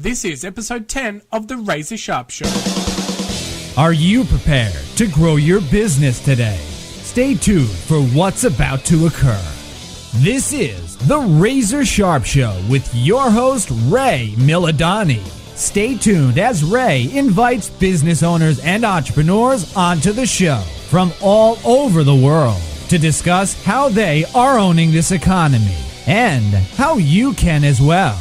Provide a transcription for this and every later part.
This is episode 10 of The Razor Sharp Show. Are you prepared to grow your business today? Stay tuned for what's about to occur. This is The Razor Sharp Show with your host, Ray Milidoni. Stay tuned as Ray invites business owners and entrepreneurs onto the show from all over the world to discuss how they are owning this economy and how you can as well.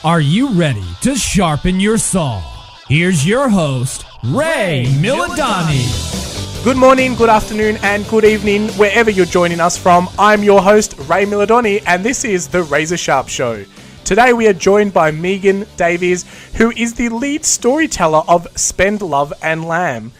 Are you ready to sharpen your saw? Here's your host, Ray Milidoni. Good morning, good afternoon, and good evening, wherever you're joining us from. I'm your host, Ray Milidoni, and this is The Razor Sharp Show. Today we are joined by Megan Davies, who is the lead storyteller of Spendlove and Lamb.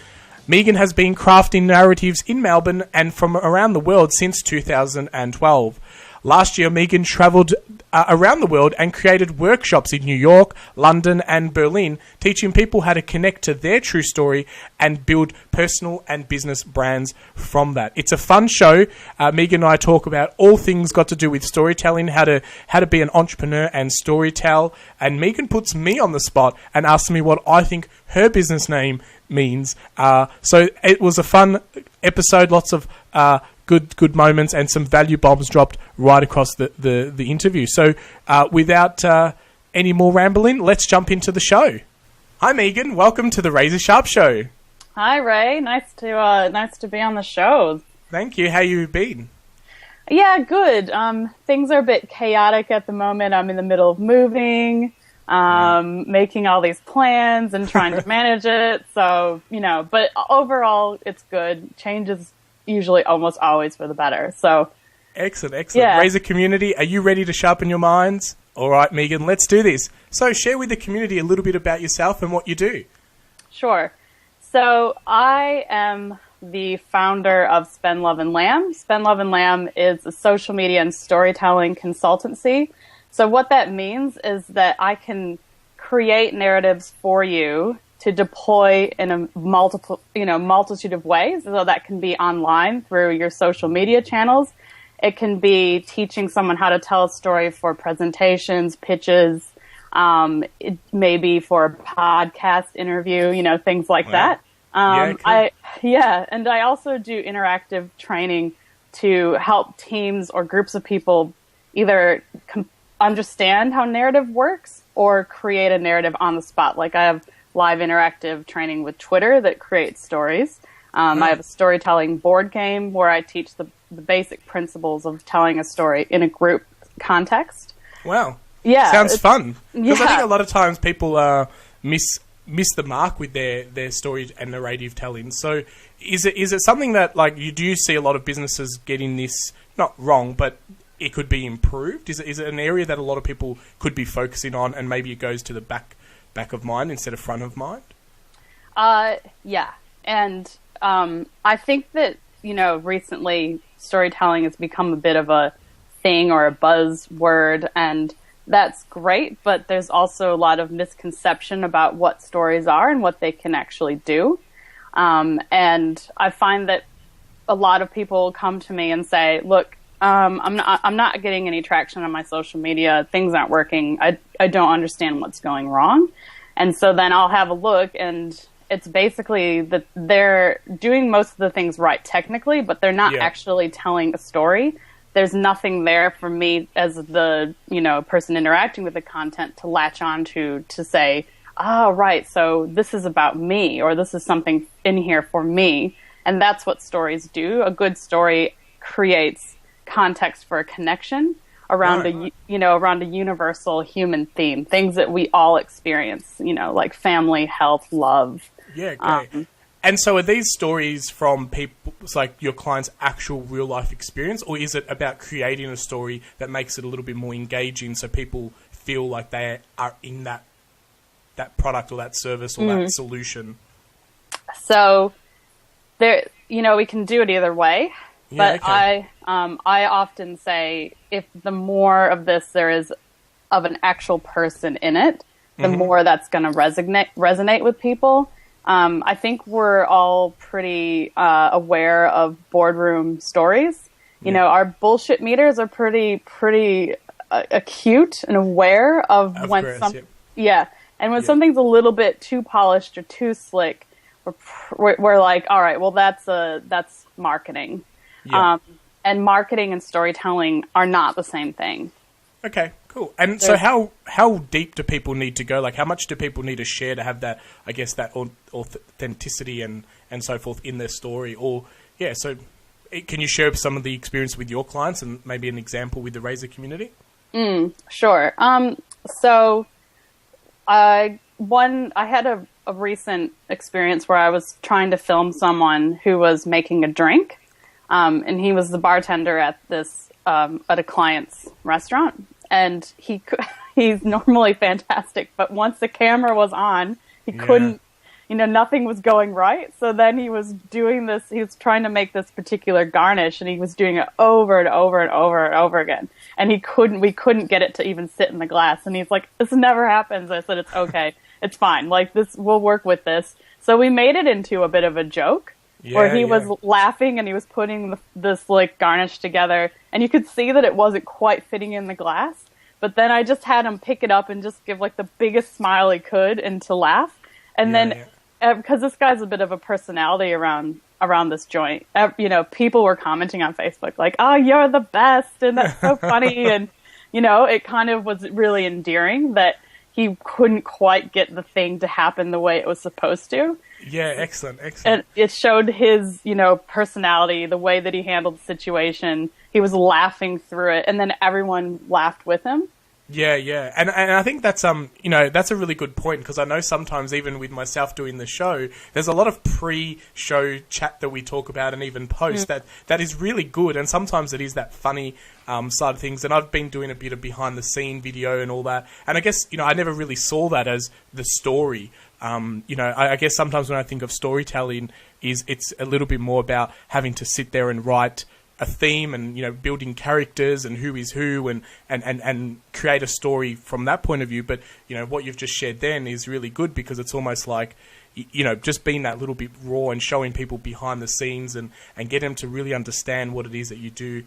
Megan has been crafting narratives in Melbourne and from around the world since 2012. Last year, Megan travelled around the world and created workshops in New York, London and Berlin, teaching people how to connect to their true story and build personal and business brands from that. It's a fun show. Megan and I talk about all things got to do with storytelling, how to be an entrepreneur and storytell. And Megan puts me on the spot and asks me what I think her business name means. So it was a fun episode, lots of good moments and some value bombs dropped right across the interview. So without any more rambling, let's jump into the show. Hi Megan, welcome to the Razor Sharp Show. Hi Ray, nice to be on the show. Thank you. How you been? Yeah, good. Things are a bit chaotic at the moment. I'm in the middle of moving, making all these plans and trying to manage it. So, but overall it's good. Change is usually almost always for the better. So excellent. Yeah. Razor community, are you ready to sharpen your minds? All right, Megan, let's do this. So share with the community a little bit about yourself and what you do. Sure. So I am the founder of Spendlove and Lamb. Spendlove and Lamb is a social media and storytelling consultancy. So what that means is that I can create narratives for you to deploy in a multitude of ways. So that can be online through your social media channels. It can be teaching someone how to tell a story for presentations, pitches. It may be for a podcast interview, things like that. Cool. And I also do interactive training to help teams or groups of people either understand how narrative works or create a narrative on the spot. Like I have live interactive training with Twitter that creates stories. I have a storytelling board game where I teach the basic principles of telling a story in a group context. Wow. Yeah. Sounds fun. Because Yeah. I think a lot of times people miss the mark with their story and narrative telling. So is it something that do you see a lot of businesses getting this not wrong, but it could be improved? Is it an area that a lot of people could be focusing on and maybe it goes to the back of mind instead of front of mind? Yeah. And I think that, recently storytelling has become a bit of a thing or a buzzword, and that's great, but there's also a lot of misconception about what stories are and what they can actually do. And I find that a lot of people come to me and say, look, I'm not getting any traction on my social media. Things aren't working. I don't understand what's going wrong. And so then I'll have a look, and it's basically that they're doing most of the things right technically, but they're not actually telling a story. There's nothing there for me as the, person interacting with the content to latch on to say, right, so this is about me, or this is something in here for me. And that's what stories do. A good story creates context for a connection around around a universal human theme, things that we all experience, like family, health, love. Yeah, great. And so are these stories from people, like your client's actual real life experience, or is it about creating a story that makes it a little bit more engaging so people feel like they are in that product or that service or that solution? So there, we can do it either way. But I often say if the more of this there is of an actual person in it, the more that's going to resonate with people. I think we're all pretty aware of boardroom stories. Our bullshit meters are pretty acute and aware of when And when something's a little bit too polished or too slick, we're like, all right, well, that's marketing. Yeah. And marketing and storytelling are not the same thing. Okay, cool. And so how deep do people need to go? Like, how much do people need to share to have that, I guess, that authenticity and so forth in their story? Or, yeah, so can you share some of the experience with your clients and maybe an example with the Razor community? Sure. So I had a recent experience where I was trying to film someone who was making a drink. And he was the bartender at a client's restaurant, and he's normally fantastic, but once the camera was on, he couldn't, nothing was going right. So then he was trying to make this particular garnish, and he was doing it over and over and over and over again. And we couldn't get it to even sit in the glass. And he's like, this never happens. I said, it's okay. It's fine. Like this, we'll work with this. So we made it into a bit of a joke. Where he was laughing and he was putting this like garnish together, and you could see that it wasn't quite fitting in the glass. But then I just had him pick it up and just give like the biggest smile he could and to laugh. And because this guy's a bit of a personality around this joint, people were commenting on Facebook like, "Oh, you're the best," and that's so funny, and it kind of was really endearing that he couldn't quite get the thing to happen the way it was supposed to. Yeah, excellent. And it showed his, personality, the way that he handled the situation. He was laughing through it, and then everyone laughed with him. Yeah. And I think that's, that's a really good point, because I know sometimes even with myself doing the show, there's a lot of pre-show chat that we talk about and even post that is really good. And sometimes it is that funny side of things. And I've been doing a bit of behind the scene video and all that. And I guess, I never really saw that as the story. I guess sometimes when I think of storytelling it's a little bit more about having to sit there and write a theme and, building characters and who is who and create a story from that point of view. But, what you've just shared then is really good, because it's almost like, just being that little bit raw and showing people behind the scenes and get them to really understand what it is that you do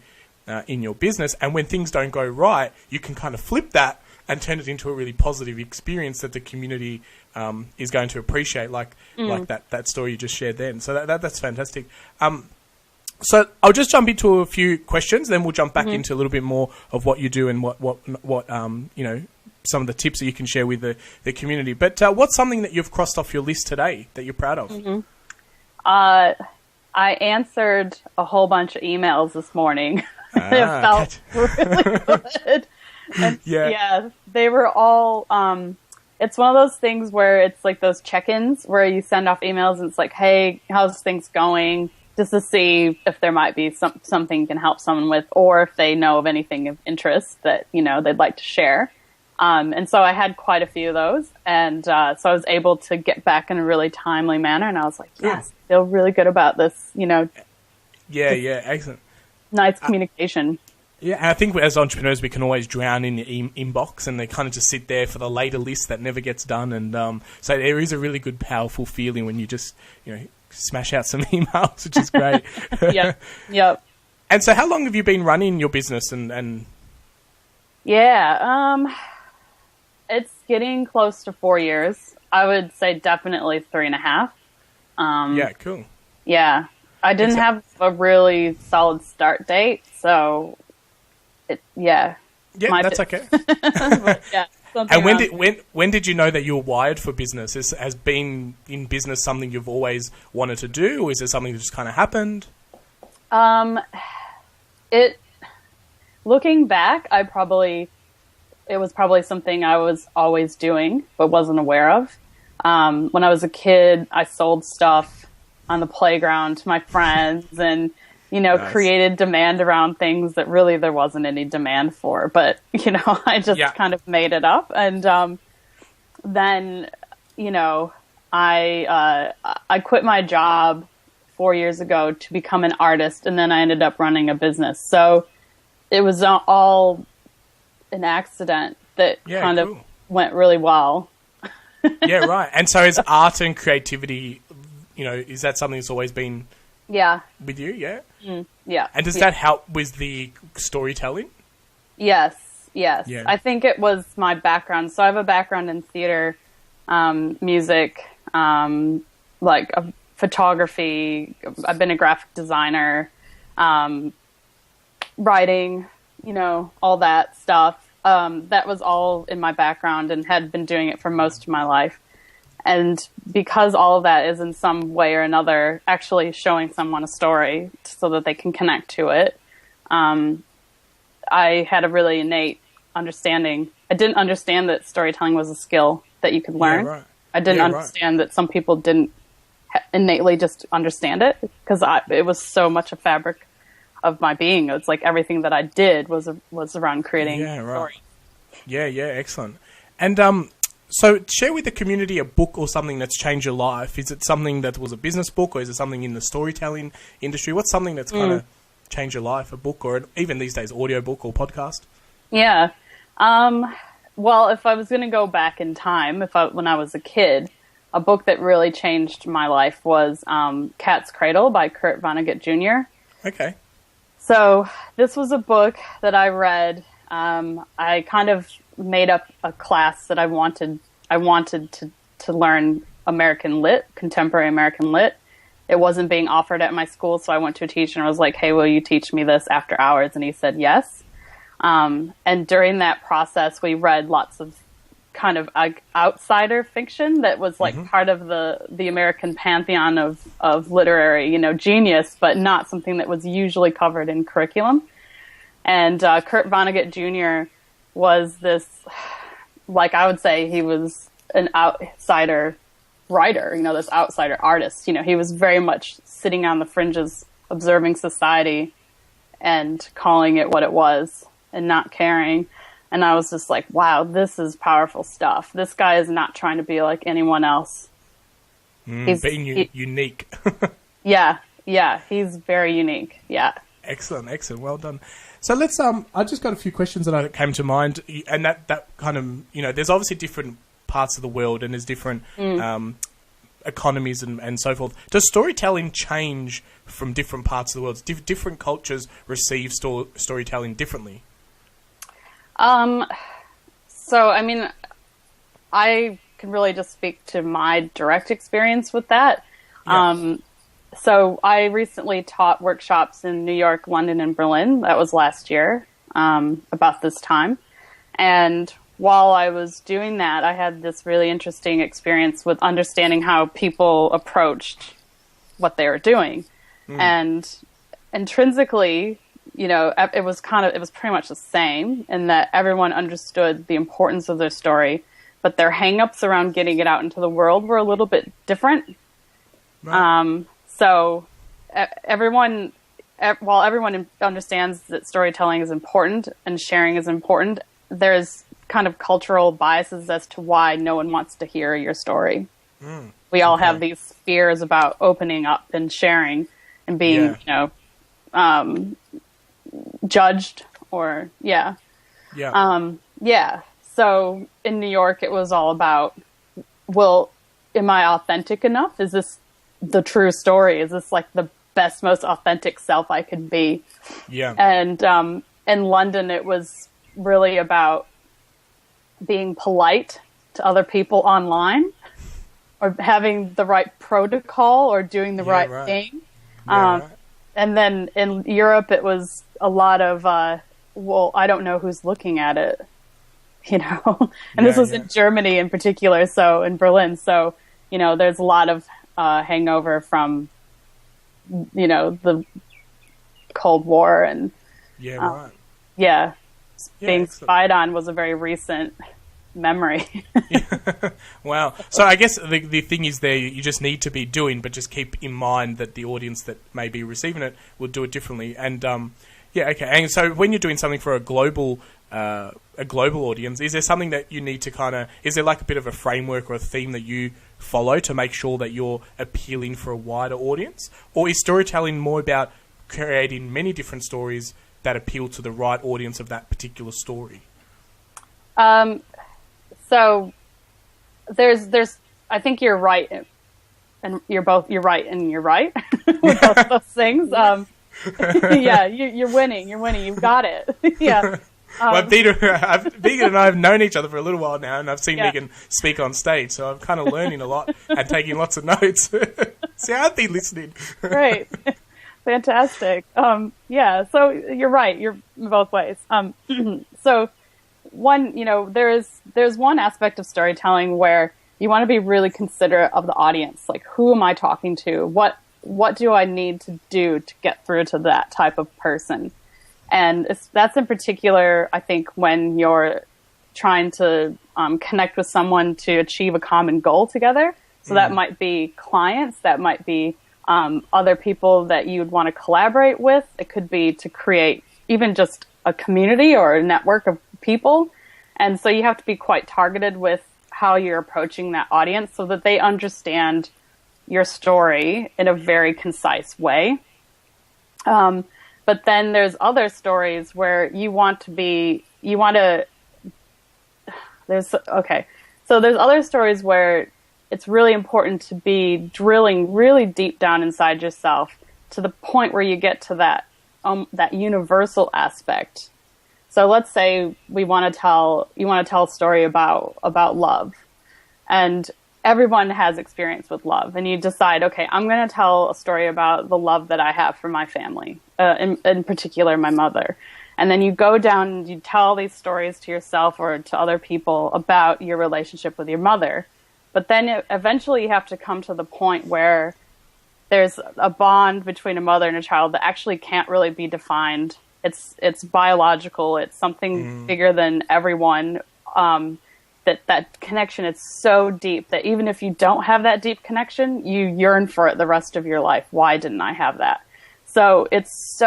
in your business. And when things don't go right, you can kind of flip that and turn it into a really positive experience that the community is going to appreciate, like that story you just shared then. So that's fantastic. So I'll just jump into a few questions, then we'll jump back into a little bit more of what you do and what some of the tips that you can share with the community. But what's something that you've crossed off your list today that you're proud of? I answered a whole bunch of emails this morning. It felt really good. And they were all, it's one of those things where it's like those check-ins where you send off emails and it's like, hey, how's things going? Just to see if there might be something you can help someone with, or if they know of anything of interest that, they'd like to share. And so I had quite a few of those. And so I was able to get back in a really timely manner. And I was like, yes, I feel really good about this, Yeah, excellent. Nice communication. Yeah, and I think as entrepreneurs, we can always drown in the inbox, and they kind of just sit there for the later list that never gets done. And so there is a really good, powerful feeling when you just, smash out some emails, which is great. Yep. And so how long have you been running your business? And it's getting close to 4 years. I would say definitely 3.5. Yeah, cool. Yeah. I didn't have a really solid start date, so that's okay. But, and when did you know that you were wired for business? Has been in business something you've always wanted to do, or is it something that just kind of happened? Looking back, it was probably something I was always doing but wasn't aware of. When I was a kid, I sold stuff on the playground to my friends and nice. Created demand around things that really there wasn't any demand for, but, I just kind of made it up. And, then, I quit my job 4 years ago to become an artist, and then I ended up running a business. So it was all an accident that kind of went really well. Yeah, right. And so is art and creativity, is that something that's always been with you? Yeah. Yeah. And does that help with the storytelling? Yes. Yeah. I think it was my background. So I have a background in theater, music, like photography. I've been a graphic designer, writing, all that stuff. That was all in my background and had been doing it for most of my life. And because all of that is in some way or another actually showing someone a story so that they can connect to it, I had a really innate understanding. I didn't understand that storytelling was a skill that you could learn. Yeah, right. I didn't understand that some people didn't innately just understand it, because it was so much a fabric of my being. It's like everything that I did was around creating a story. Yeah, excellent. And so share with the community a book or something that's changed your life. Is it something that was a business book, or is it something in the storytelling industry? What's something that's kind of changed your life, a book, or even these days, audio book or podcast? Yeah. Well, if I was going to go back in time, when I was a kid, a book that really changed my life was Cat's Cradle by Kurt Vonnegut Jr. Okay. So this was a book that I read. I kind of made up a class that I wanted to learn American Lit, contemporary American Lit. It wasn't being offered at my school, so I went to a teacher and I was like, hey, will you teach me this after hours? And he said yes. And during that process, we read lots of kind of outsider fiction that was like part of the American pantheon of literary, genius, but not something that was usually covered in curriculum. And Kurt Vonnegut Jr. was this, like I would say he was an outsider writer, this outsider artist. He was very much sitting on the fringes, observing society and calling it what it was and not caring. And I was just like, wow, this is powerful stuff. This guy is not trying to be like anyone else. He's being unique. Yeah, he's very unique. Yeah. Excellent. Well done. So let's, I just got a few questions that came to mind, and that kind of, there's obviously different parts of the world and there's different economies and so forth. Does storytelling change from different parts of the world? Different cultures receive storytelling differently? So, I mean, I can really just speak to my direct experience with that. Yes. So I recently taught workshops in New York, London, and Berlin. That was last year, about this time. And while I was doing that, I had this really interesting experience with understanding how people approached what they were doing. And intrinsically, it was pretty much the same in that everyone understood the importance of their story, but their hang-ups around getting it out into the world were a little bit different. Right. So while everyone understands that storytelling is important and sharing is important, there's kind of cultural biases as to why no one wants to hear your story. We all have these fears about opening up and sharing and being, judged or, So in New York, it was all about, well, am I authentic enough? Is this the true story? Is this like the best, most authentic self I could be? Yeah. And in London, it was really about being polite to other people online, or having the right protocol, or doing the right thing. And then in Europe, it was a lot of, well, I don't know who's looking at it, And this was in Germany in particular, so in Berlin. So, there's a lot of hangover from, the Cold War and being spied on was a very recent memory. Wow. So I guess the thing is there, you just need to be doing, but just keep in mind that the audience that may be receiving it will do it differently. And and so when you're doing something for a global audience, is there something that you need to is there like a bit of a framework or a theme that you follow to make sure that you're appealing for a wider audience? Or is storytelling more about creating many different stories that appeal to the right audience of that particular story? So there's I think you're right, and you're right and you're right with both those things. You're winning. You've got it. Well, Megan and I have known each other for a little while now, and I've seen Megan speak on stage, so I'm kind of learning a lot and taking lots of notes. See, I've been listening. Great. Fantastic. Yeah, so you're right. You're both ways. So one, there's one aspect of storytelling where you want to be really considerate of the audience. Like, who am I talking to? What do I need to do to get through to that type of person? And that's in particular, I think, when you're trying to connect with someone to achieve a common goal together. So that might be clients, that might be other people that you'd want to collaborate with. It could be to create even just a community or a network of people. And so you have to be quite targeted with how you're approaching that audience so that they understand your story in a very concise way. But then there's other stories where there's other stories where it's really important to be drilling really deep down inside yourself to the point where you get to that universal aspect. So let's say you want to tell a story about love, and everyone has experience with love, and you decide, okay, I'm going to tell a story about the love that I have for my family, in particular my mother. And then you go down and you tell these stories to yourself or to other people about your relationship with your mother. But then eventually you have to come to the point where there's a bond between a mother and a child that actually can't really be defined. It's biological. It's something bigger than everyone. That connection is so deep that even if you don't have that deep connection, you yearn for it the rest of your life. Why didn't I have that? So it's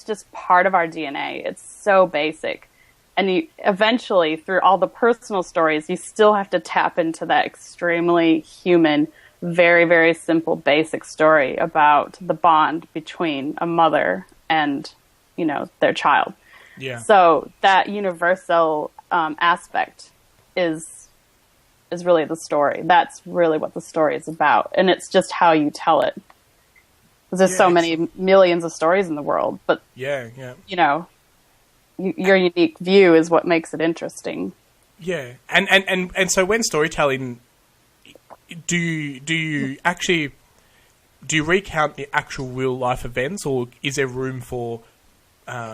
just part of our DNA. It's so basic. And you eventually, through all the personal stories, you still have to tap into that extremely human, very, very simple, basic story about the bond between a mother and, their child. Yeah. So that universal aspect is really the story. That's really what the story is about. And it's just how you tell it. There's so many millions of stories in the world, but your unique view is what makes it interesting. Yeah. And so when storytelling, do you recount the actual real life events, or is there room for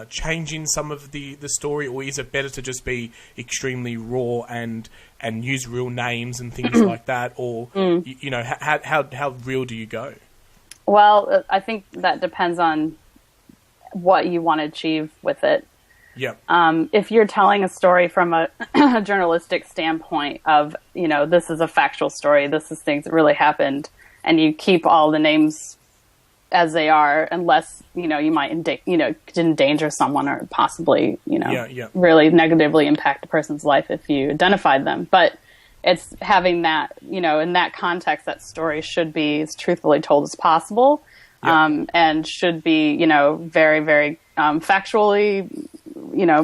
changing some of the story, or is it better to just be extremely raw and use real names and things like that, or how real do you go? Well, I think that depends on what you want to achieve with it. Yeah. If you're telling a story from a journalistic standpoint of, this is a factual story, this is things that really happened, and you keep all the names as they are, unless, you might, endanger someone or possibly, really negatively impact a person's life if you identified them. But it's having that, in that context, that story should be as truthfully told as possible, and should be, very, very factually,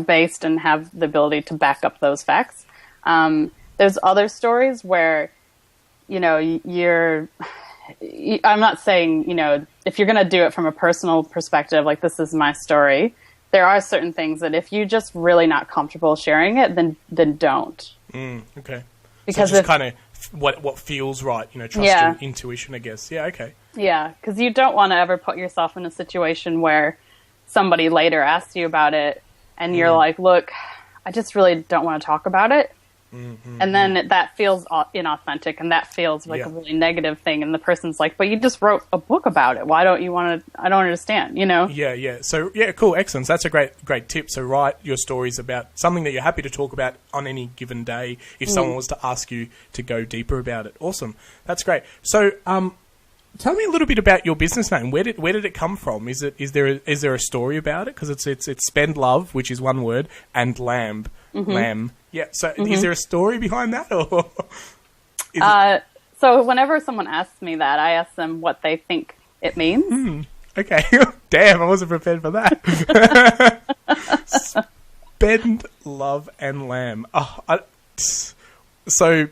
based and have the ability to back up those facts. There's other stories where, I'm not saying, if you're going to do it from a personal perspective, like this is my story, there are certain things that if you're just really not comfortable sharing it, then don't. Okay. Because so just kind of what feels right, trust your intuition, I guess. Yeah, okay. Yeah, because you don't want to ever put yourself in a situation where somebody later asks you about it and you're like, look, I just really don't want to talk about it. And then that feels inauthentic, and that feels like a really negative thing. And the person's like, but you just wrote a book about it. Why don't you want to? I don't understand, Yeah. So, cool. Excellent. That's a great tip. So write your stories about something that you're happy to talk about on any given day if someone was to ask you to go deeper about it. Awesome. That's great. So, tell me a little bit about your business name. Where did it come from? Is there a story about it? Because it's Spendlove, which is one word, and lamb. Yeah. So is there a story behind that, or? So whenever someone asks me that, I ask them what they think it means. Okay. Damn, I wasn't prepared for that. Spend, love, and lamb. So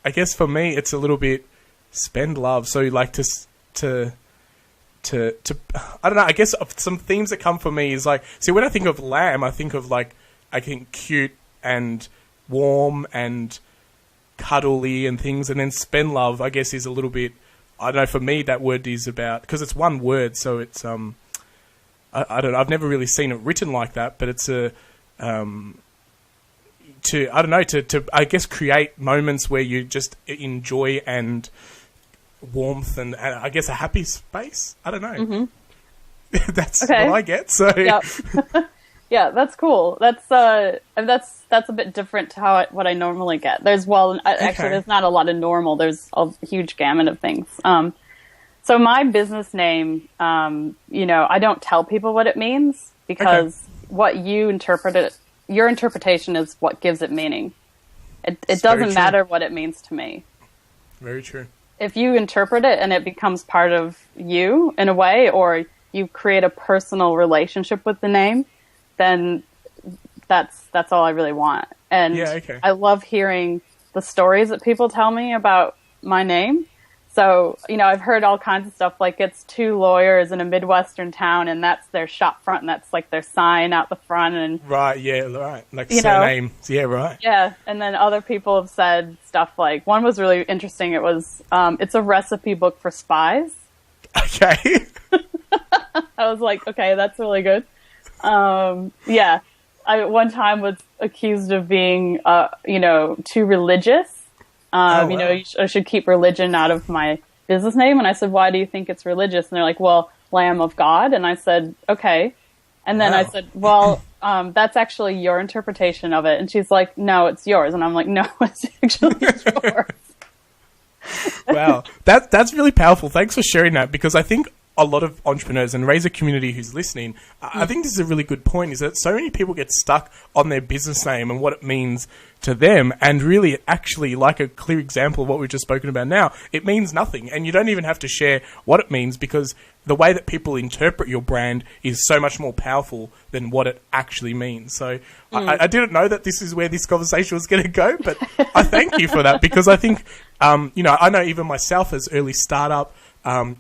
I guess for me, it's a little bit spend love. So you like to I don't know. I guess some themes that come for me is like, see, when I think of lamb, I think of like I think, cute and warm and cuddly and things. And then Spendlove, I guess, is a little bit, I don't know, for me, that word is about, because it's one word, so it's, I don't know, I've never really seen it written like that, but it's a, to I guess, create moments where you just enjoy and warmth and I guess a happy space. I don't know. That's what I get. So yeah. Yeah, that's cool. That's a bit different to what I normally get. Actually, there's not a lot of normal. There's a huge gamut of things. So my business name, I don't tell people what it means because what you interpret it, your interpretation is what gives it meaning. It doesn't matter what it means to me. Very true. If you interpret it and it becomes part of you in a way, or you create a personal relationship with the name, then that's all I really want. And I love hearing the stories that people tell me about my name. So, I've heard all kinds of stuff like it's two lawyers in a Midwestern town and that's their shop front and that's like their sign out the front. And right. Like surname. Yeah, right. Yeah. And then other people have said stuff like, one was really interesting. It was, it's a recipe book for spies. Okay. I was like, okay, that's really good. I one time was accused of being, too religious. I should keep religion out of my business name. And I said, why do you think it's religious? And they're like, well, Lamb of God. And I said, okay. And then I said, well, that's actually your interpretation of it. And she's like, no, it's yours. And I'm like, no, it's actually yours. Wow. That's really powerful. Thanks for sharing that, because I think a lot of entrepreneurs and Razor community who's listening, I think this is a really good point, is that so many people get stuck on their business name and what it means to them, and really actually, like a clear example of what we've just spoken about now, it means nothing, and you don't even have to share what it means, because the way that people interpret your brand is so much more powerful than what it actually means. So I didn't know that this is where this conversation was going to go, but I thank you for that, because I think, I know even myself as early startup,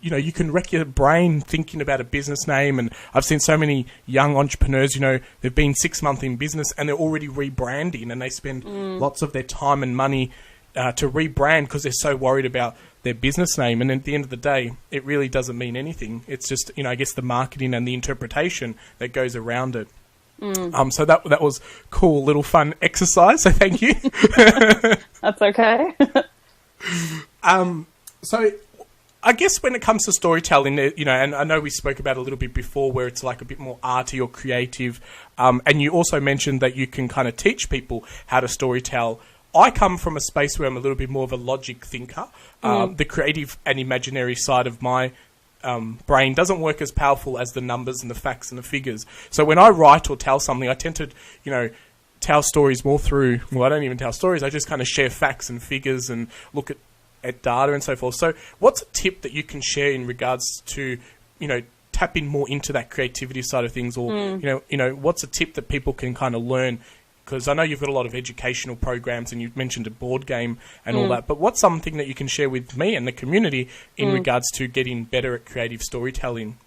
you can wreck your brain thinking about a business name, and I've seen so many young entrepreneurs, they've been 6 months in business and they're already rebranding, and they spend lots of their time and money to rebrand because they're so worried about their business name. And at the end of the day, it really doesn't mean anything. It's just, I guess the marketing and the interpretation that goes around it. So that was cool, little fun exercise. So thank you. That's okay. So I guess when it comes to storytelling, and I know we spoke about it a little bit before, where it's like a bit more arty or creative, and you also mentioned that you can kind of teach people how to storytell. I come from a space where I'm a little bit more of a logic thinker. The creative and imaginary side of my brain doesn't work as powerful as the numbers and the facts and the figures. So when I write or tell something, I tend to, tell stories more through, I don't even tell stories, I just kind of share facts and figures and look at data and so forth. So what's a tip that you can share in regards to, tapping more into that creativity side of things, or, what's a tip that people can kind of learn? Because I know you've got a lot of educational programs and you've mentioned a board game and all that, but what's something that you can share with me and the community in regards to getting better at creative storytelling?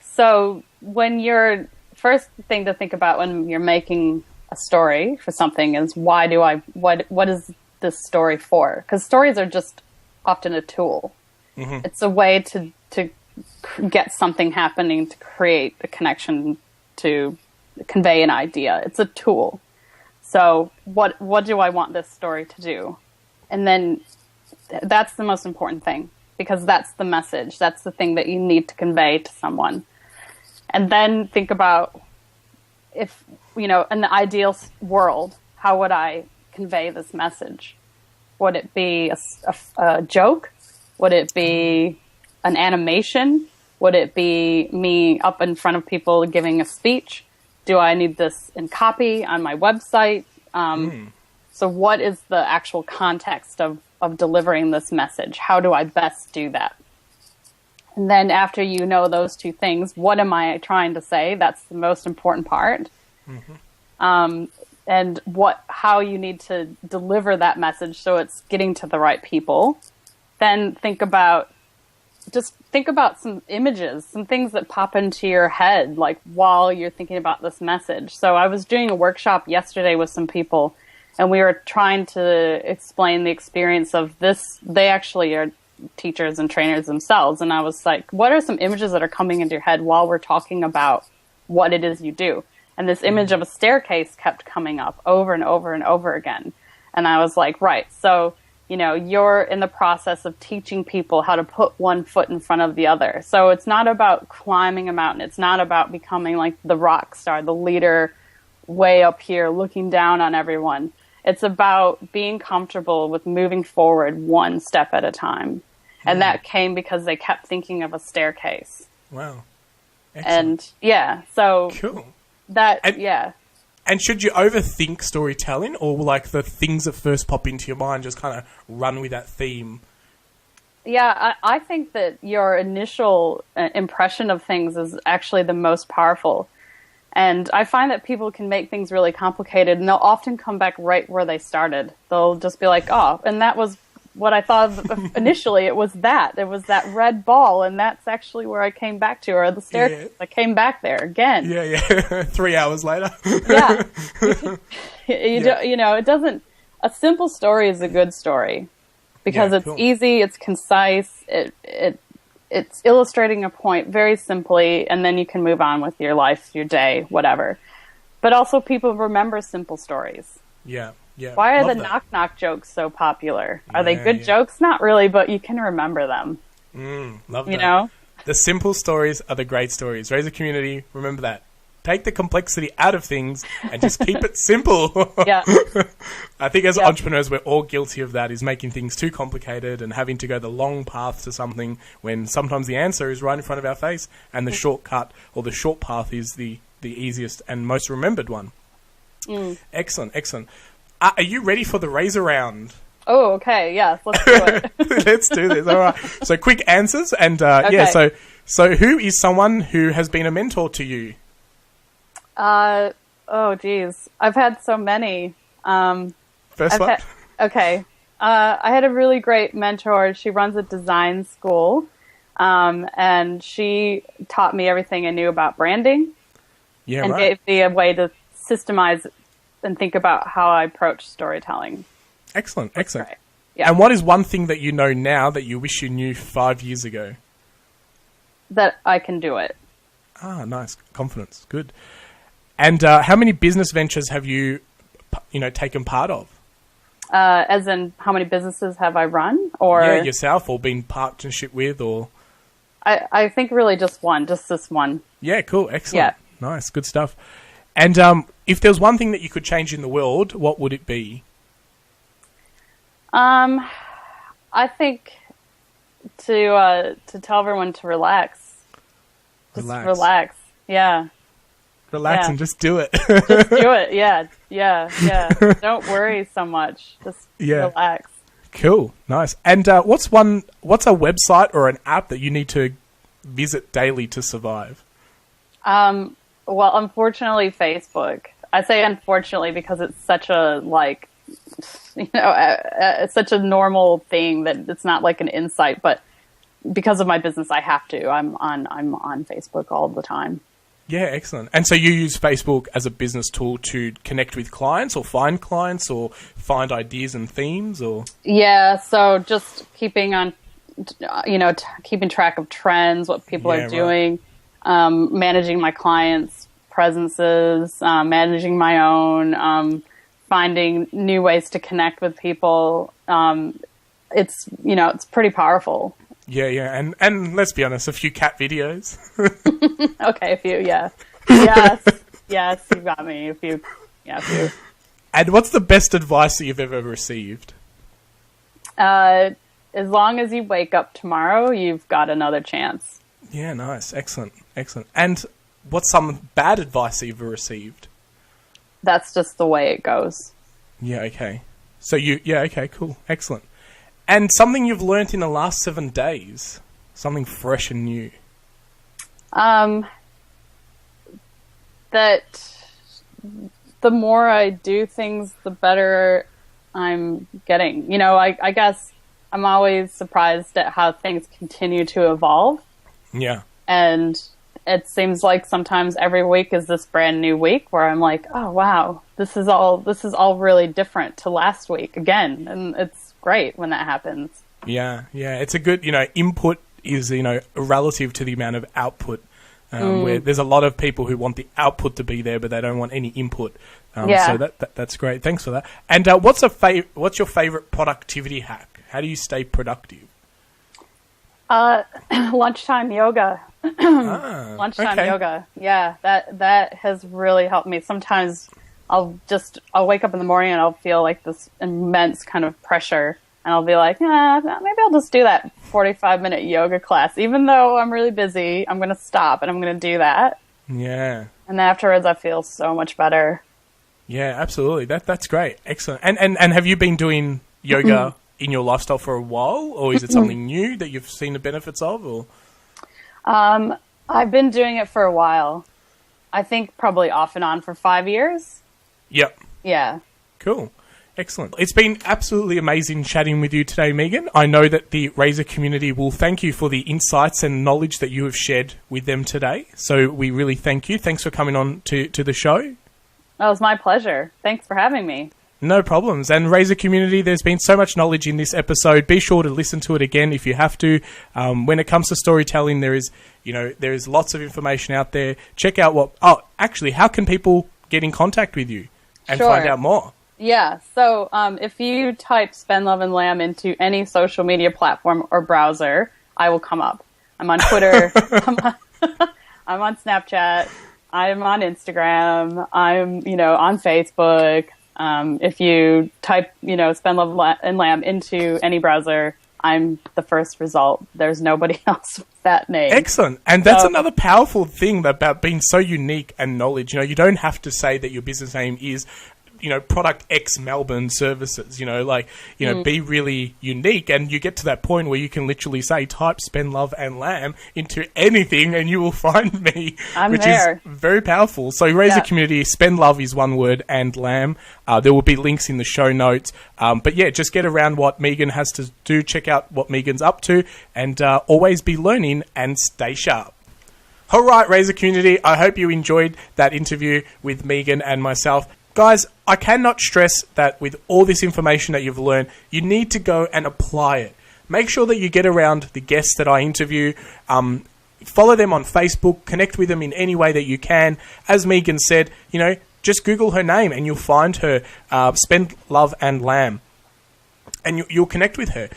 So when first thing to think about when you're making a story for something is, what is this story for? Because stories are just often a tool. It's a way to get something happening, to create a connection, to convey an idea. It's a tool. So what do I want this story to do? And then that's the most important thing, because that's the message. That's the thing that you need to convey to someone. And then think about, if, in the ideal world, how would I convey this message? Would it be a joke? Would it be an animation? Would it be me up in front of people giving a speech? Do I need this in copy on my website? So what is the actual context of delivering this message? How do I best do that? And then after you know those two things, what am I trying to say? That's the most important part. And how you need to deliver that message so it's getting to the right people. Then think about just think about some images, some things that pop into your head, like while you're thinking about this message. So I was doing a workshop yesterday with some people, and we were trying to explain the experience of this. They actually are teachers and trainers themselves. And I was like, what are some images that are coming into your head while we're talking about what it is you do? And this image of a staircase kept coming up over and over and over again. And I was like, right, so, you know, you're in the process of teaching people how to put one foot in front of the other. So it's not about climbing a mountain. It's not about becoming like the rock star, the leader way up here looking down on everyone. It's about being comfortable with moving forward one step at a time. And that came because they kept thinking of a staircase. Wow. Excellent. And yeah, so cool. And should you overthink storytelling, or like the things that first pop into your mind just kind of run with that theme? Yeah, I think that your initial impression of things is actually the most powerful. And I find that people can make things really complicated, and they'll often come back right where they started. They'll just be like, oh, and that was what I thought of initially. It was that red ball, and that's actually where I came back to, or the staircase. I came back there again. Yeah. 3 hours later. Yeah. You know, it doesn't. A simple story is a good story because it's easy, it's concise, it's illustrating a point very simply, and then you can move on with your life, your day, whatever. But also, people remember simple stories. Yeah. Yeah, why are the knock-knock jokes so popular? Are they good jokes? Not really, but you can remember them. Love that. You know? The simple stories are the great stories. Raise a community, remember that. Take the complexity out of things and just keep it simple. Yeah. I think as entrepreneurs, we're all guilty of that, is making things too complicated and having to go the long path to something when sometimes the answer is right in front of our face, and the shortcut or the short path is the easiest and most remembered one. Excellent. Are you ready for the razor round? Oh, okay. Yes, let's do it. Let's do this. All right. So quick answers. And okay. So who is someone who has been a mentor to you? Oh, geez. I've had so many. First one? Okay. I had a really great mentor. She runs a design school. And she taught me everything I knew about branding. Yeah, and gave me a way to systemize and think about how I approach storytelling. Excellent. Right. Yeah. And what is one thing that you know now that you wish you knew 5 years ago? That I can do it. Ah, nice. Confidence. Good. And how many business ventures have you taken part of? As in, how many businesses have I run? Or yourself, or been partnership with, or? I think really just this one. Yeah, cool. Excellent. Yeah. Nice. Good stuff. And if there was one thing that you could change in the world, what would it be? I think to tell everyone to relax. Just relax. Yeah. Relax and just do it. Just do it. Yeah. Don't worry so much. Just relax. Cool. Nice. And what's a website or an app that you need to visit daily to survive? Well, unfortunately, Facebook. I say unfortunately because it's such a it's such a normal thing that it's not like an insight. But because of my business, I have to. I'm on Facebook all the time. Yeah, excellent. And so you use Facebook as a business tool to connect with clients, or find clients, or find ideas and themes, or? Yeah. So just keeping on, keeping track of trends, what people are doing. Right. Managing my clients' presences, managing my own, finding new ways to connect with people. It's pretty powerful. Yeah. And let's be honest, a few cat videos. Okay, a few, yeah. Yes, you got me. A few. And what's the best advice that you've ever received? As long as you wake up tomorrow, you've got another chance. Yeah, nice. Excellent. And what's some bad advice that you've received? That's just the way it goes. Yeah, okay. So okay, cool. Excellent. And something you've learnt in the last 7 days? Something fresh and new? That the more I do things, the better I'm getting. I guess I'm always surprised at how things continue to evolve. Yeah. And it seems like sometimes every week is this brand new week where I'm like, oh wow, this is all really different to last week again. And it's great when that happens. Yeah. It's a good, input is, relative to the amount of output. Where there's a lot of people who want the output to be there, but they don't want any input. So that's great. Thanks for that. And what's your favorite productivity hack? How do you stay productive? Lunchtime yoga. Lunchtime yoga. Yeah, that has really helped me. Sometimes I'll wake up in the morning and I'll feel like this immense kind of pressure. And I'll be like, maybe I'll just do that 45-minute yoga class. Even though I'm really busy, I'm going to stop and I'm going to do that. Yeah. And then afterwards, I feel so much better. Yeah, absolutely. That's great. Excellent. And have you been doing yoga in your lifestyle for a while? Or is it something new that you've seen the benefits of? Or I've been doing it for a while. I think probably off and on for 5 years. Yep. Yeah. Cool. Excellent. It's been absolutely amazing chatting with you today, Megan. I know that the Razor community will thank you for the insights and knowledge that you have shared with them today. So we really thank you. Thanks for coming on to the show. That was my pleasure. Thanks for having me. No problems. And Razor community, there's been so much knowledge in this episode. Be sure to listen to it again if you have to. When it comes to storytelling, there is lots of information out there. Check out how can people get in contact with you and find out more? Yeah, so if you type Spendlove and Lamb into any social media platform or browser, I will come up. I'm on Twitter. I'm on Snapchat. I'm on Instagram. I'm, on Facebook. If you type, Spendlove and Lamb into any browser, I'm the first result. There's nobody else with that name. Excellent. And that's another powerful thing about being so unique and knowledge. You don't have to say that your business name is Product X Melbourne Services, be really unique. And you get to that point where you can literally say, type Spendlove and Lamb into anything and you will find me, which is very powerful. So Razor community, Spendlove is one word and Lamb. There will be links in the show notes. But yeah, just get around what Megan has to do. Check out what Megan's up to and always be learning and stay sharp. All right, Razor community, I hope you enjoyed that interview with Megan and myself. Guys, I cannot stress that with all this information that you've learned, you need to go and apply it. Make sure that you get around the guests that I interview. Follow them on Facebook. Connect with them in any way that you can. As Megan said, just Google her name and you'll find her, Spendlove and Lamb. And you'll connect with her.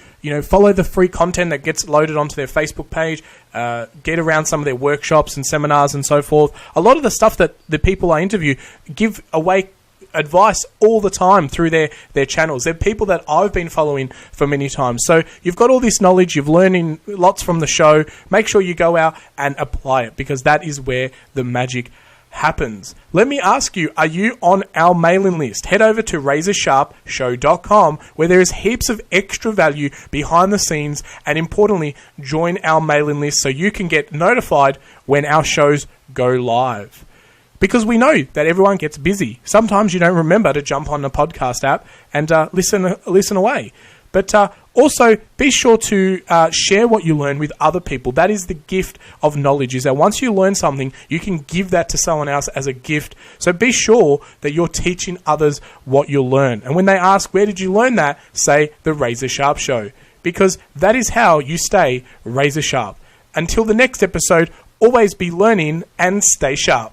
Follow the free content that gets loaded onto their Facebook page. Get around some of their workshops and seminars and so forth. A lot of the stuff that the people I interview give away advice all the time through their channels. They're people that I've been following for many times. So you've got all this knowledge, you've learned lots from the show. Make sure you go out and apply it because that is where the magic happens. Let me ask you, are you on our mailing list? Head over to RazorSharpShow.com where there is heaps of extra value behind the scenes and importantly, join our mailing list so you can get notified when our shows go live. Because we know that everyone gets busy. Sometimes you don't remember to jump on the podcast app and listen away. But also, be sure to share what you learn with other people. That is the gift of knowledge, is that once you learn something, you can give that to someone else as a gift. So be sure that you're teaching others what you learn. And when they ask, where did you learn that? Say, the Razor Sharp Show. Because that is how you stay razor sharp. Until the next episode, always be learning and stay sharp.